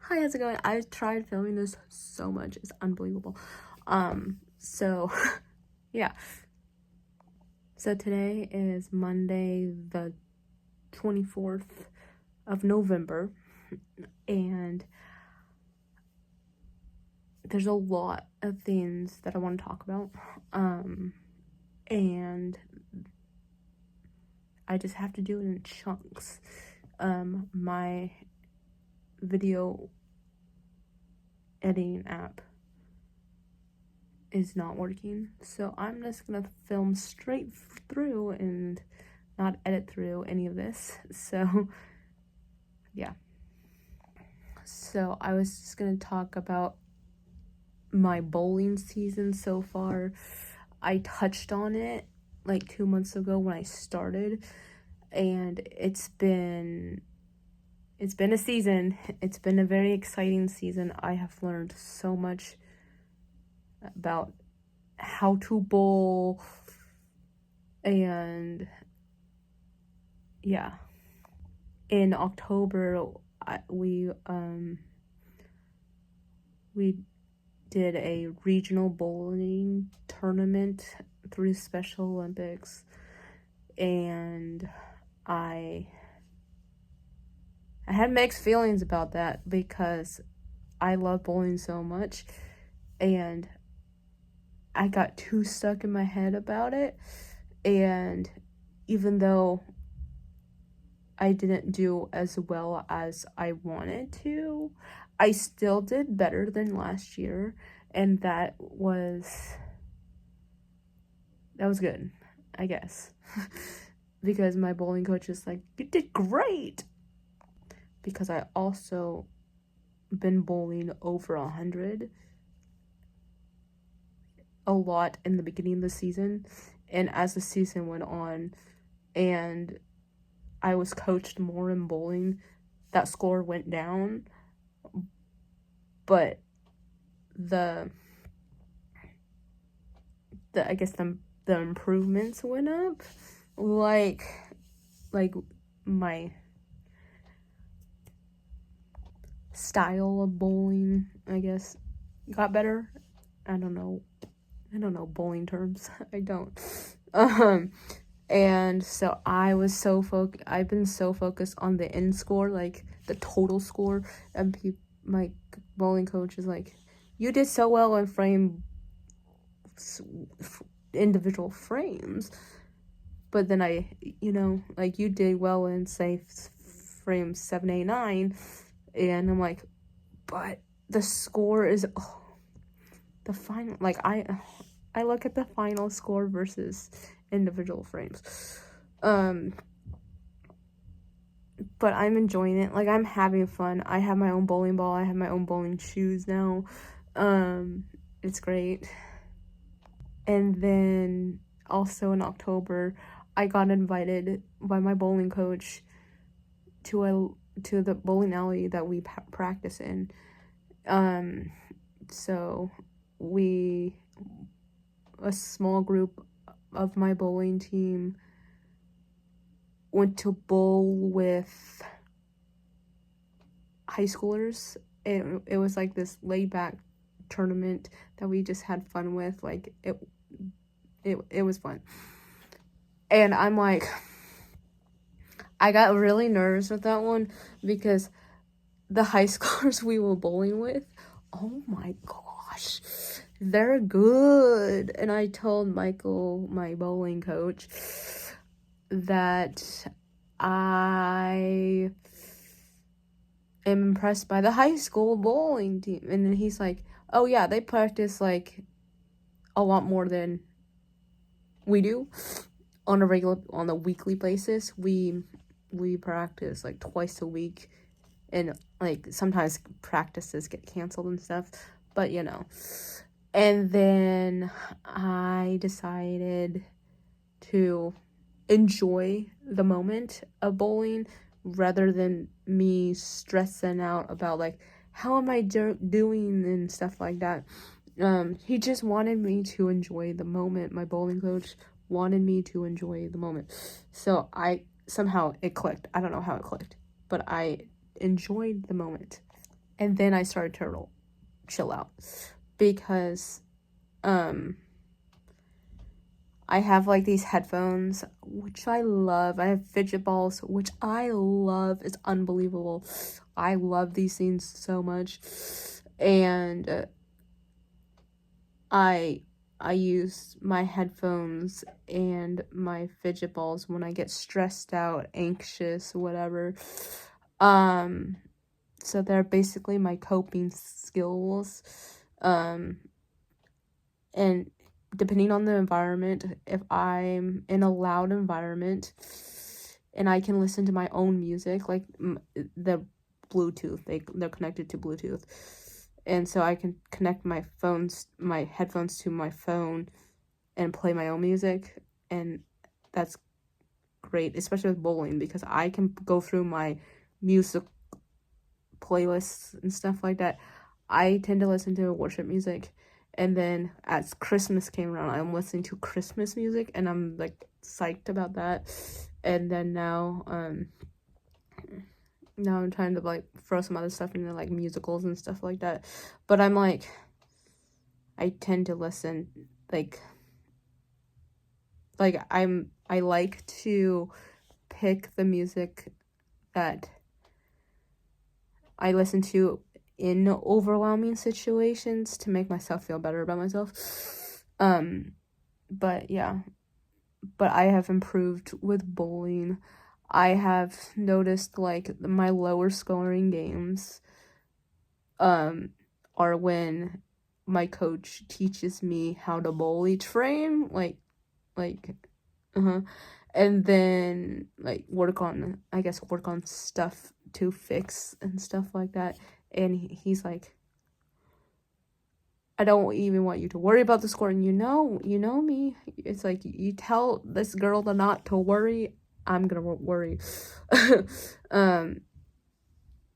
Hi, how's it going? I tried filming this so much. It's unbelievable. So yeah. So today is Monday the 24th of November, and there's a lot of things that I want to talk about. And I just have to do it in chunks. My video editing app is not working, so I'm just gonna film straight through and not edit through any of this. So yeah, so I was just gonna talk about my bowling season so far. I touched on it like 2 months ago when I started, and it's been a season. It's been a very exciting season. I have learned so much about how to bowl, and yeah, in October we did a regional bowling tournament through Special Olympics, and I had mixed feelings about that because I love bowling so much, and I got too stuck in my head about it. And even though I didn't do as well as I wanted to, I still did better than last year, and that was good, I guess. Because my bowling coach is like, you did great, because I also been bowling over 100 a lot in the beginning of the season, and as the season went on and I was coached more in bowling, that score went down, but the I guess the improvements went up, like my style of bowling, I guess, got better. I don't know bowling terms. I don't. And so I've been so focused on the end score, like the total score, and my bowling coach is like, you did so well in individual frames, but then I, like, you did well in, say, frame 7, 8, 9, and I'm like, but the score is the final, like, I look at the final score versus individual frames. But I'm enjoying it. Like, I'm having fun. I have my own bowling ball. I have my own bowling shoes now. It's great. And then also in October, I got invited by my bowling coach to the bowling alley that we practice in. So a small group of my bowling team went to bowl with high schoolers. It was like this laid back tournament that we just had fun with. Like, it was fun. And I'm like, I got really nervous with that one because the high schoolers we were bowling with, oh my gosh, they're good. And I told Michael, my bowling coach, that I am impressed by the high school bowling team. And then he's like, oh yeah, they practice like a lot more than we do on a weekly basis. We practice like twice a week, and like sometimes practices get canceled and stuff, but and then I decided to enjoy the moment of bowling rather than me stressing out about like, how am I doing and stuff like that. He just wanted me to enjoy the moment. My bowling coach wanted me to enjoy the moment. So somehow it clicked. I don't know how it clicked, but I enjoyed the moment. And then I started to chill out because I have like these headphones, which I love. I have fidget balls, which I love. It's unbelievable. I love these things so much. And I use my headphones and my fidget balls when I get stressed out, anxious, whatever. So they're basically my coping skills. And depending on the environment, if I'm in a loud environment and I can listen to my own music, like the Bluetooth, they're connected to Bluetooth, and so I can connect my headphones to my phone and play my own music, and that's great, especially with bowling, because I can go through my music playlists and stuff like that. I tend to listen to worship music, and then as Christmas came around, I'm listening to Christmas music, and I'm like psyched about that. And then now I'm trying to like throw some other stuff into like musicals and stuff like that. But I'm like, I tend to listen like I like to pick the music that I listen to in overwhelming situations to make myself feel better about myself. But yeah, but I have improved with bowling. I have noticed like my lower scoring games are when my coach teaches me how to bowl each frame, like and then like work on stuff to fix and stuff like that. And he's like, I don't even want you to worry about the score. And you know me. It's like, you tell this girl to not to worry, I'm gonna worry. I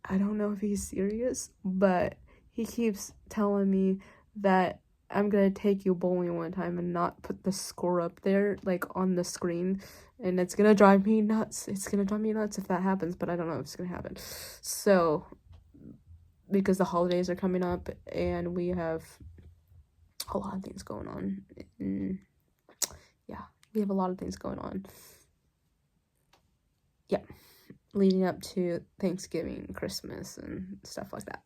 don't know if he's serious, but he keeps telling me that I'm gonna take you bowling one time and not put the score up there, like, on the screen, and it's gonna drive me nuts. It's gonna drive me nuts if that happens, but I don't know if it's gonna happen. So, because the holidays are coming up, and we have a lot of things going on. Yeah, we have a lot of things going on. Yeah, leading up to Thanksgiving, Christmas, and stuff like that.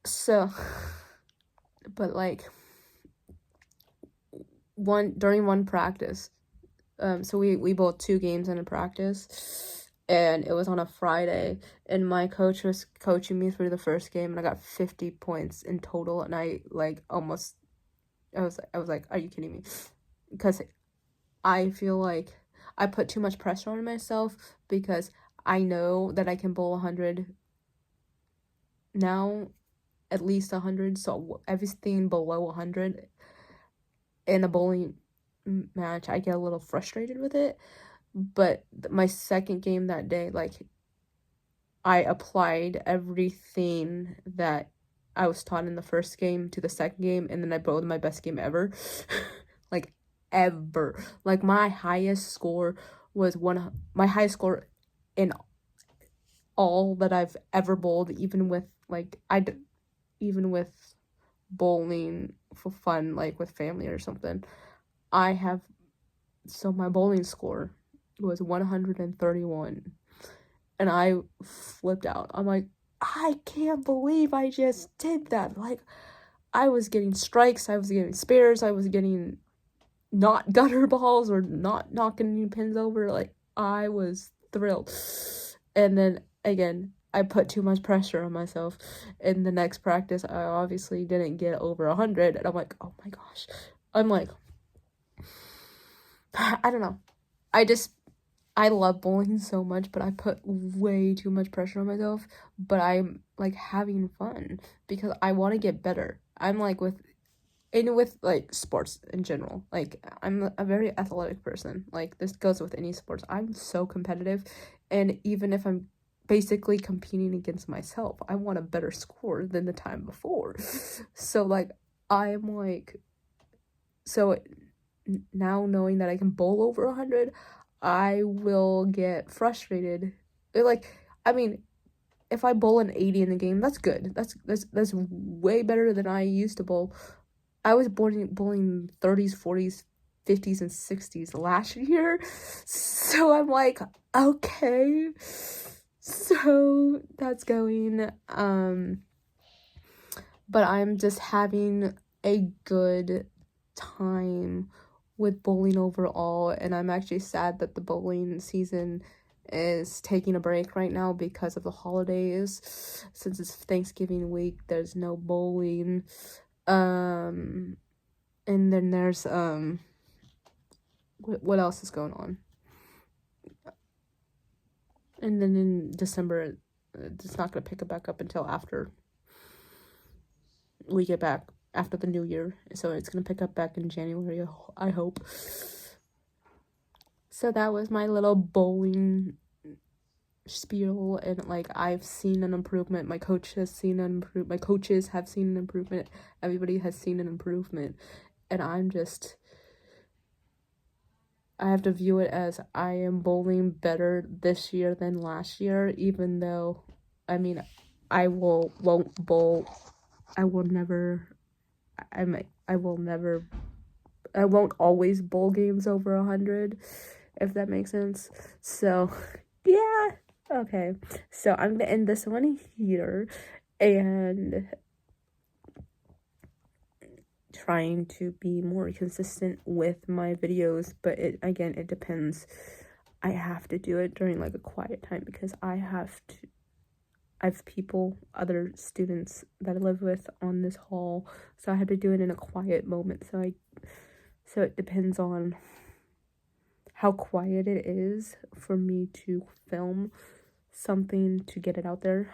So, but like, during one practice, so we bowled 2 games in a practice, and it was on a Friday, and my coach was coaching me through the first game, and I got 50 points in total, and I like almost, I was like, are you kidding me? Because I feel like I put too much pressure on myself, because I know that I can bowl 100 now, at least 100, so everything below 100 in a bowling match, I get a little frustrated with it. But my second game that day, like, I applied everything that I was taught in the first game to the second game, and then I bowled my best game ever. Like, ever. Like, my highest score in all that I've ever bowled, even with bowling for fun, like with family or something. So my bowling score was 131, and I flipped out. I'm like, I can't believe I just did that. Like, I was getting strikes, I was getting spares, I was getting not gutter balls or not knocking any pins over. Like, I was thrilled. And then again, I put too much pressure on myself. In the next practice, I obviously didn't get over 100, and I'm like, oh my gosh. I'm like, I don't know. I love bowling so much, but I put way too much pressure on myself. But I'm like having fun because I want to get better. I'm like with like sports in general. Like, I'm a very athletic person. Like, this goes with any sports. I'm so competitive, and even if I'm basically competing against myself, I want a better score than the time before. So like, I'm like, so now knowing that I can bowl over 100, I will get frustrated. Like, I mean, if I bowl an 80 in the game, that's good. That's way better than I used to bowl. I was bowling 30s, 40s, 50s, and 60s last year. So I'm like, okay. So that's going. But I'm just having a good time with bowling overall, and I'm actually sad that the bowling season is taking a break right now because of the holidays. Since it's Thanksgiving week, there's no bowling. And then there's what else is going on? And then in December, it's not gonna pick it back up until after we get back, after the new year. So it's gonna pick up back in January, I hope. So that was my little bowling spiel, and like, I've seen an improvement. My coach has seen an improvement. My coaches have seen an improvement. Everybody has seen an improvement, and I have to view it as I am bowling better this year than last year, even though, I mean, I won't bowl. I won't always bowl games over 100, if that makes sense. So, yeah. Okay. So I'm gonna end this one here, and trying to be more consistent with my videos, but it depends. I have to do it during like a quiet time because I have other students that I live with on this hall, so I have to do it in a quiet moment. So it depends on how quiet it is for me to film something to get it out there.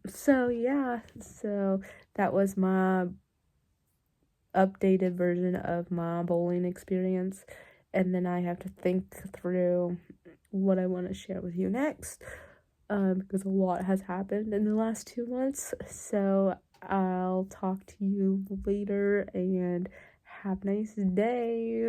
So yeah, so that was my updated version of my bowling experience, and then I have to think through what I want to share with you next, because a lot has happened in the last 2 months. So I'll talk to you later, and have a nice day.